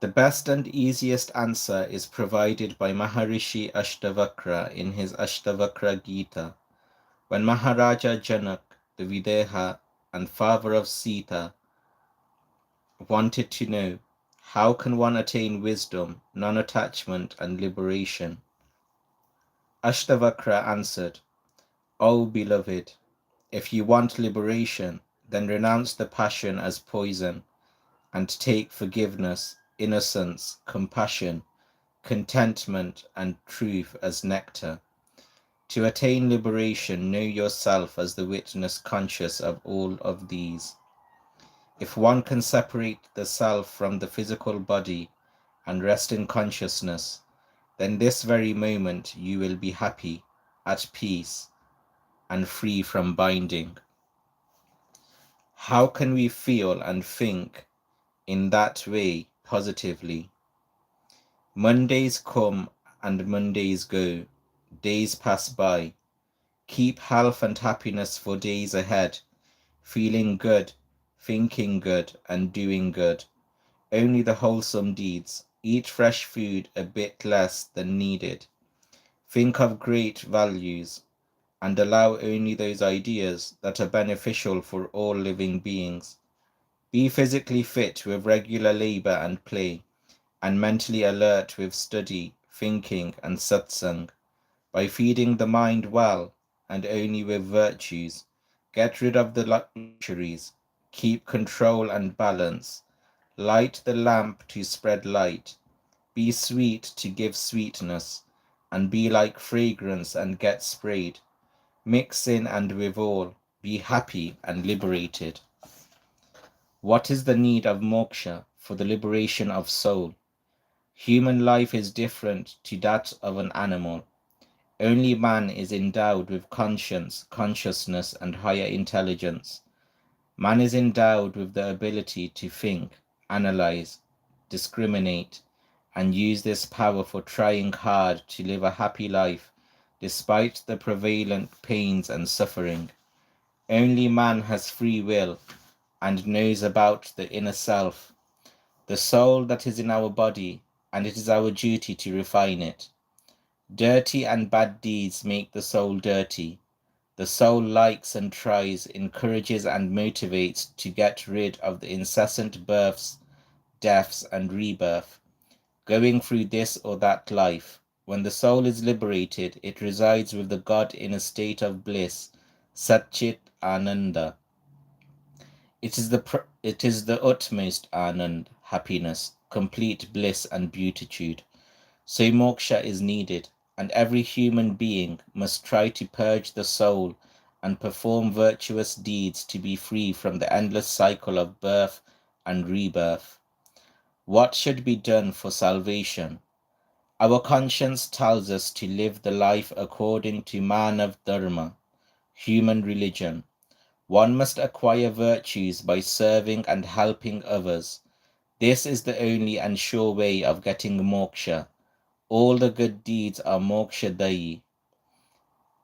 The best and easiest answer is provided by Maharishi Ashtavakra in his Ashtavakra Gita. When Maharaja Janak, the Videha and father of Sita, wanted to know, how can one attain wisdom, non-attachment and liberation? Ashtavakra answered, O beloved, if you want liberation, then renounce the passion as poison, and take forgiveness, innocence, compassion, contentment, and truth as nectar. To attain liberation, know yourself as the witness conscious of all of these. If one can separate the self from the physical body and rest in consciousness, then this very moment you will be happy, at peace, and free from binding. How can we feel and think in that way positively? Mondays come and Mondays go, days pass by. Keep health and happiness for days ahead, feeling good, thinking good, and doing good. Only the wholesome deeds. Eat fresh food a bit less than needed. Think of great values, and allow only those ideas that are beneficial for all living beings. Be physically fit with regular labor and play, and mentally alert with study, thinking, and satsang. By feeding the mind well, and only with virtues, get rid of the luxuries, keep control and balance, light the lamp to spread light, be sweet to give sweetness, and be like fragrance and get sprayed. Mix in and with all, be happy and liberated. What is the need of moksha for the liberation of soul? Human life is different to that of an animal. Only man is endowed with conscience, consciousness, and higher intelligence. Man is endowed with the ability to think, analyze, discriminate, and use this power for trying hard to live a happy life despite the prevalent pains and suffering. Only man has free will and knows about the inner self, the soul that is in our body, and it is our duty to refine it. Dirty and bad deeds make the soul dirty. The soul likes and tries, encourages and motivates to get rid of the incessant births, deaths, and rebirth, going through this or that life. When the soul is liberated, it resides with the God in a state of bliss, Satchit Ananda. It is the utmost Anand, happiness, complete bliss and beatitude. So moksha is needed, and every human being must try to purge the soul and perform virtuous deeds to be free from the endless cycle of birth and rebirth. What should be done for salvation? Our conscience tells us to live the life according to Manav Dharma, human religion. One must acquire virtues by serving and helping others. This is the only and sure way of getting moksha. All the good deeds are mokshadayi,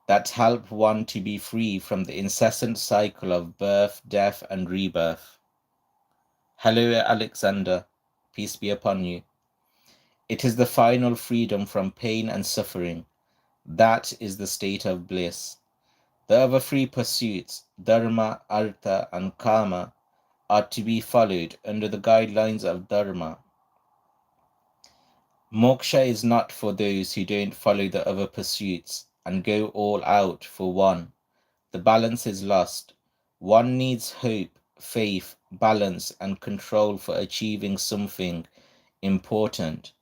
that help one to be free from the incessant cycle of birth, death, and rebirth. Hello, Alexander. Peace be upon you. It is the final freedom from pain and suffering. That is the state of bliss. The other three pursuits, dharma, artha, and kama, are to be followed under the guidelines of dharma. Moksha is not for those who don't follow the other pursuits and go all out for one. The balance is lost. One needs hope, faith, balance, and control for achieving something important.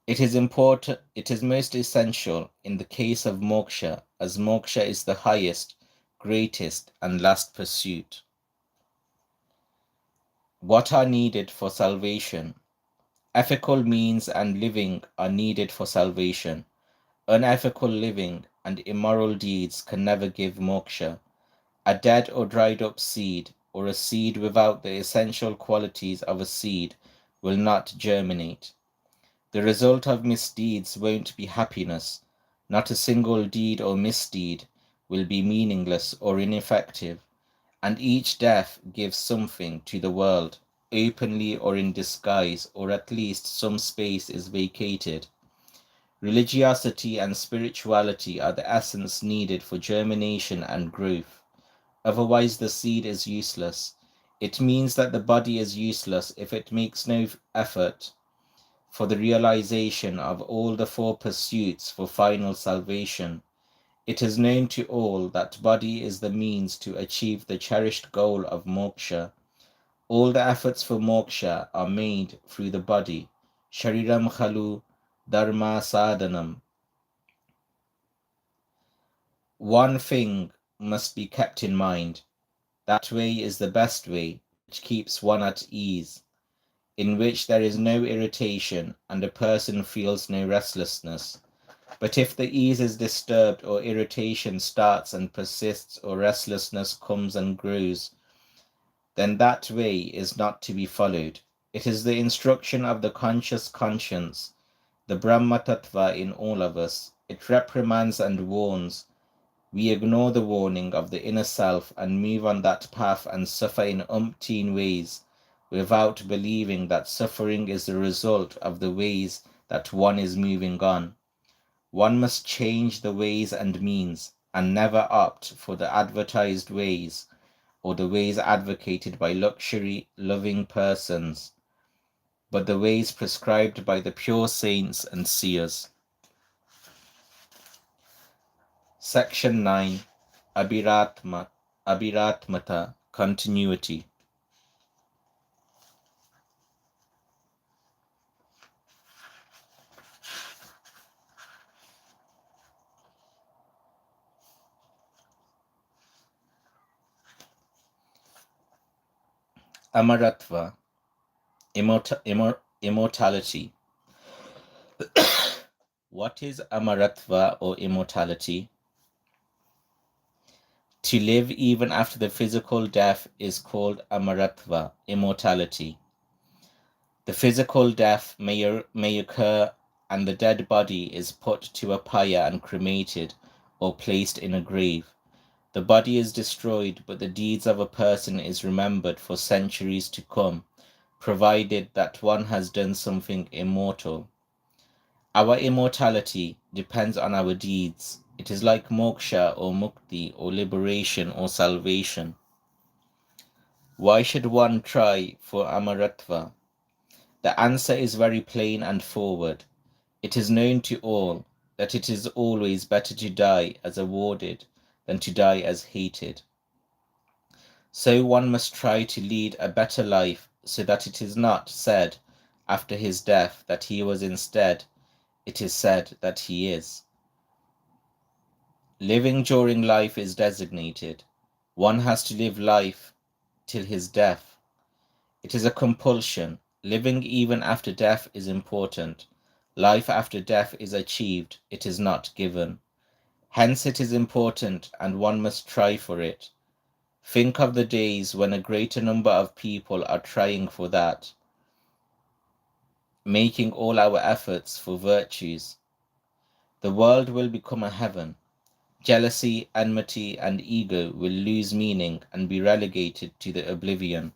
It is most essential in the case of moksha, as moksha is the highest, greatest, and last pursuit. What are needed for salvation? Ethical means and living are needed for salvation. Unethical living and immoral deeds can never give moksha. A dead or dried up seed, or a seed without the essential qualities of a seed, will not germinate. The result of misdeeds won't be happiness. Not a single deed or misdeed will be meaningless or ineffective, and each death gives something to the world. openly or in disguise, or at least some space is vacated. Religiosity and spirituality are the essence needed for germination and growth. Otherwise, the seed is useless. It means that the body is useless if it makes no effort for the realization of all the four pursuits for final salvation. It is known to all that body is the means to achieve the cherished goal of moksha. All the efforts for moksha are made through the body. Shariram khalu dharma sadhanam. One thing must be kept in mind. That way is the best way, which keeps one at ease, in which there is no irritation and a person feels no restlessness. But if the ease is disturbed, or irritation starts and persists, or restlessness comes and grows, then that way is not to be followed. It is the instruction of the conscious conscience, the Brahma Tattva in all of us. It reprimands and warns. We ignore the warning of the inner self and move on that path and suffer in umpteen ways, without believing that suffering is the result of the ways that one is moving on. One must change the ways and means, and never opt for the advertised ways or the ways advocated by luxury-loving persons, but the ways prescribed by the pure saints and seers. Section 9. Abhiratmata, continuity. Amaratva, immortality. What is Amaratva or immortality? To live even after the physical death is called Amaratva, immortality. The physical death may occur and the dead body is put to a pyre and cremated or placed in a grave. The body is destroyed, but the deeds of a person is remembered for centuries to come, provided that one has done something immortal. Our immortality depends on our deeds. It is like moksha or mukti or liberation or salvation. Why should one try for amaratva? The answer is very plain and forward. It is known to all that it is always better to die as awarded than to die as hated. So one must try to lead a better life so that it is not said after his death that he was instead, it is said that he is. Living during life is designated. One has to live life till his death. It is a compulsion. Living even after death is important. Life after death is achieved, it is not given. Hence it is important, and one must try for it. Think of the days when a greater number of people are trying for that, making all our efforts for virtues. The world will become a heaven. Jealousy, enmity, and ego will lose meaning and be relegated to the oblivion.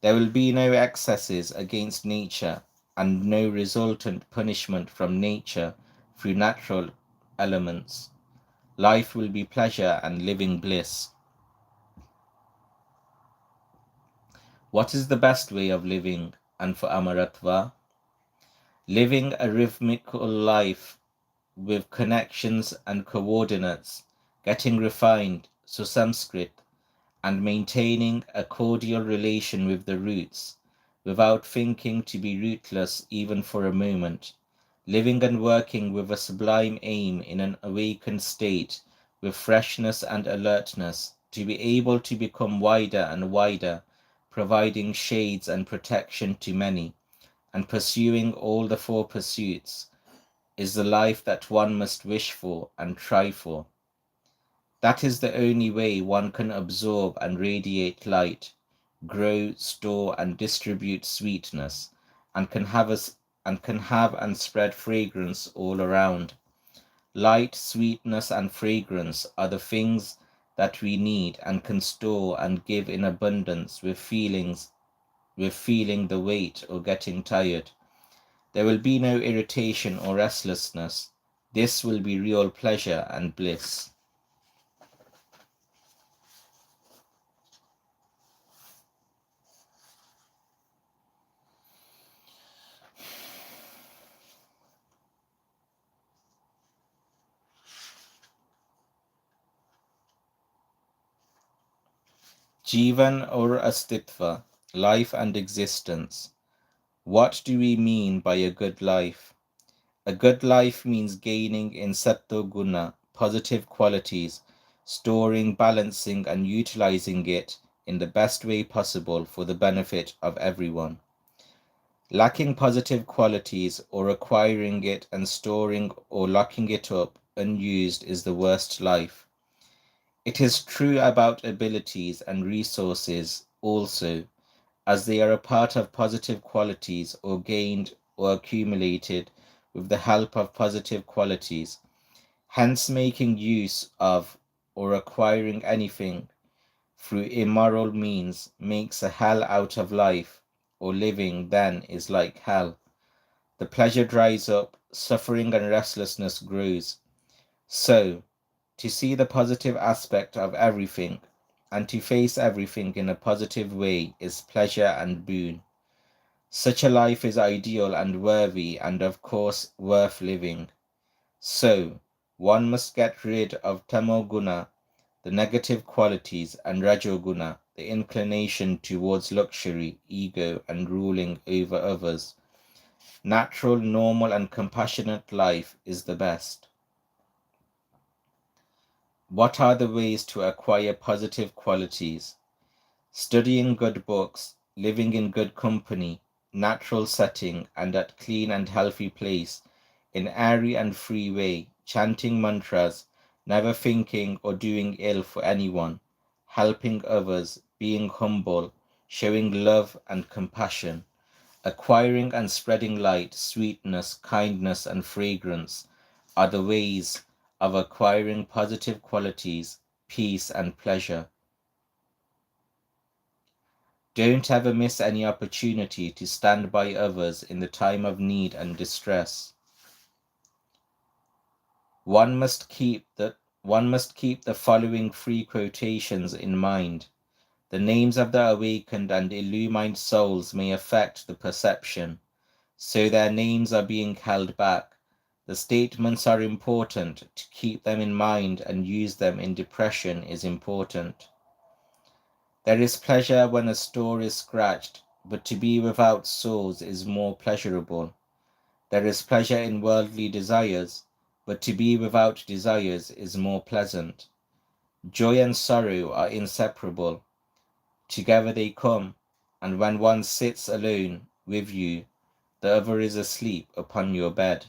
There will be no excesses against nature and no resultant punishment from nature through natural elements. Life will be pleasure and living bliss. What is the best way of living and for Amaratva? Living a rhythmical life with connections and coordinates, getting refined, susamskrit, and maintaining a cordial relation with the roots, without thinking to be rootless even for a moment, living and working with a sublime aim in an awakened state, with freshness and alertness, to be able to become wider and wider, providing shades and protection to many, and pursuing all the four pursuits, is the life that one must wish for and try for. That is the only way one can absorb and radiate light, grow, store, and distribute sweetness, and can have and spread fragrance all around. Light, sweetness, and fragrance are the things that we need and can store and give in abundance with feelings with feeling the weight or getting tired. There will be no irritation or restlessness. This will be real pleasure and bliss. Jivan or Astitva, life and existence. What do we mean by a good life? A good life means gaining in Sattva Guna, positive qualities, storing, balancing, and utilizing it in the best way possible for the benefit of everyone. Lacking positive qualities or acquiring it and storing or locking it up unused is the worst life. It is true about abilities and resources also, as they are a part of positive qualities or gained or accumulated with the help of positive qualities. Hence, making use of or acquiring anything through immoral means makes a hell out of life, or living then is like hell. The pleasure dries up, suffering and restlessness grows. So, to see the positive aspect of everything and to face everything in a positive way is pleasure and boon. Such a life is ideal and worthy and of course worth living. So, one must get rid of tamoguna, the negative qualities, and rajoguna, the inclination towards luxury, ego, and ruling over others. Natural, normal, and compassionate life is the best. What are the ways to acquire positive qualities? Studying good books, living in good company, natural setting, and at clean and healthy place, in airy and free way, chanting mantras, never thinking or doing ill for anyone, helping others, being humble, showing love and compassion, acquiring and spreading light, sweetness, kindness, and fragrance are the ways of acquiring positive qualities, peace, and pleasure. Don't ever miss any opportunity to stand by others in the time of need and distress. One must keep the following three quotations in mind. The names of the awakened and illumined souls may affect the perception, so their names are being held back. The statements are important. To keep them in mind and use them in depression is important. There is pleasure when a store is scratched, but to be without sores is more pleasurable. There is pleasure in worldly desires, but to be without desires is more pleasant. Joy and sorrow are inseparable. Together they come, and when one sits alone with you, the other is asleep upon your bed.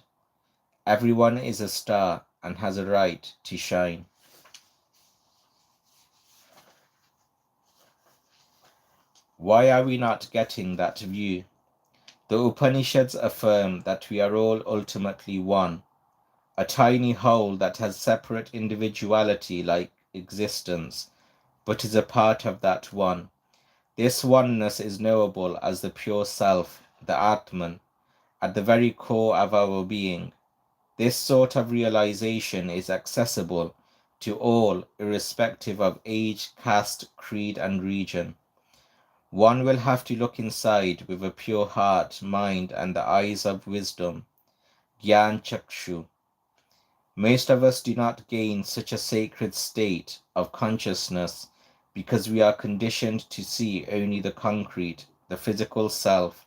Everyone is a star and has a right to shine. Why are we not getting that view? The Upanishads affirm that we are all ultimately one, a tiny whole that has separate individuality like existence, but is a part of that one. This oneness is knowable as the pure self, the Atman, at the very core of our being. This sort of realization is accessible to all, irrespective of age, caste, creed, and region. One will have to look inside with a pure heart, mind, and the eyes of wisdom, Gyan Chakshu. Most of us do not gain such a sacred state of consciousness because we are conditioned to see only the concrete, the physical self,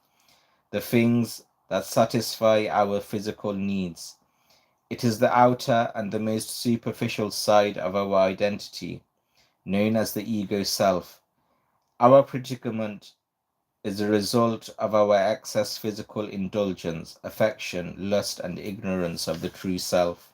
the things that satisfy our physical needs. It is the outer and the most superficial side of our identity, known as the ego self. Our predicament is the result of our excess physical indulgence, affection, lust, and ignorance of the true self.